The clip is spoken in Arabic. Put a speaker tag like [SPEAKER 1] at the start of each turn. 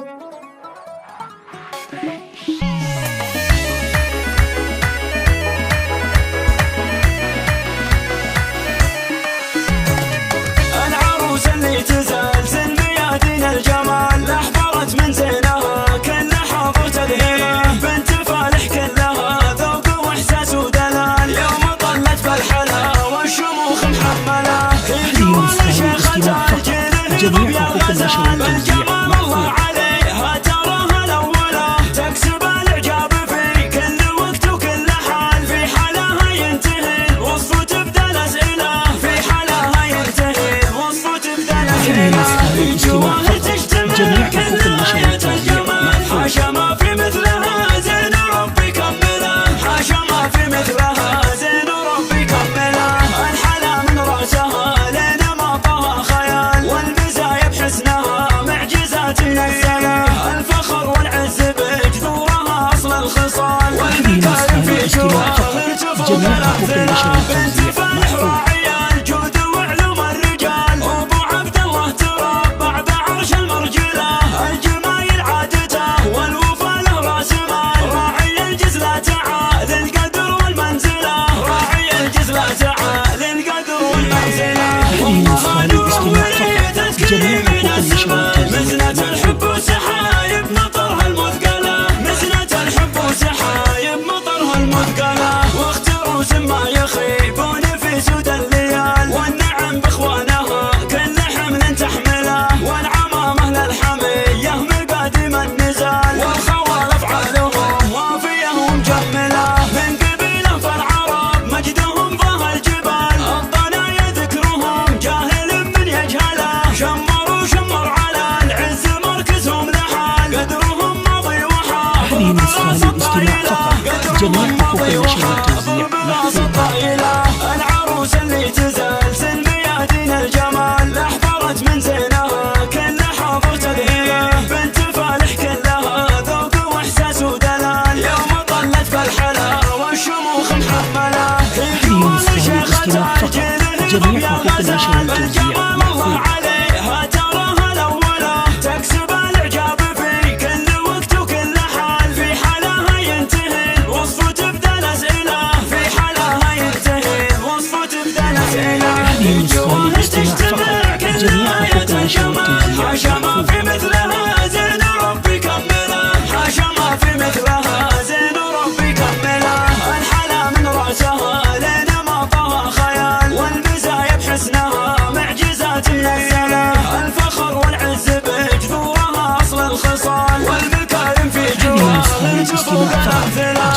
[SPEAKER 1] العروس اللي تزلزل ميادين الجمال، احضرت من زينها كل حاضر تذهيله، بنت فالح كلها ذوق واحساس ودلال، يوم طلت بالحلا والشموخ محمله، يجون شيختها الجيل يا الغزال، الجمال الله عليها تراها الاولى، تكسب الاعجاب في كل وقت وكل حال، في حلاها ينتهي الوصف وتبدا الاسئله، في حلاها ينتهي الوصف وتبدا الاسئله، الجواهر تجتمع كل آية الجمال، حاشا ما في مثلها زين ربي كمله، حاشا ما في مثلها زين ربي كمله، الحلا من راسها لين ما طه خيال، والمزايا بحسنها معجزات منزله، الفخر والعز بجذورها اصل الخصال، والمكارم في جواهر تفوق الامثله، بنت فالح راعي الجود وعلوم الرجال، ابو عبد الله تربع بعرش المرجله، الجمايل عادته والوفا له راس مال، راعي الجزله تعال القدر والمنزله، راعي الجزله تعال القدر والمنزله، والله نوره وريثت كل من السماء، مزنة الحب وسحايب مطرها المثقله، مزنة الحب وسحايب مطرها المثقله، واختروس ما يخيبون في سود الليال، والنعم باخوانها كل حمل تحمله، والعمامه للحميه مقادم النزال، والخوال افعالهم وافيه ومجمله، من قبيله فالعرب مجدهم ظهر الجبال، الضنايا ذكرهم جاهل من يجهله، شمروا شمر على العز مركزهم لحال، قدرهم ماضي وحال،
[SPEAKER 2] هذه نسخة للاستماع فقط. جميع حقوق النشر والتوزيع محفوظة.
[SPEAKER 1] العروس اللي تزلزل ميادين الجمال، احضرت من زينها كل حاضر تذهيله، بنت فالح كلها ذوق واحساس ودلال، يوم طلت بالحلا والشموخ محمله، يجون شيختها الجيل يا الغزال، الجمال الله عليها تراها الاولى، تكسب الاعجاب في كل وقت وكل حال، في حلاها ينتهي الوصف وتبدا الاسئله، في حلاها ينتهي الوصف وتبدا الاسئله، الجواهر تجتمع كل آية الجمال، حاشا ما في مثلها زين ربي كمله، حاشا ما في مثلها زين ربي كمله، الحلا من راسها لين ما طه خيال، والمزايا بحسنها معجزات منزله، الفخر والعز بجذورها اصل الخصال، والمكارم في جواهر تفوق الامثله،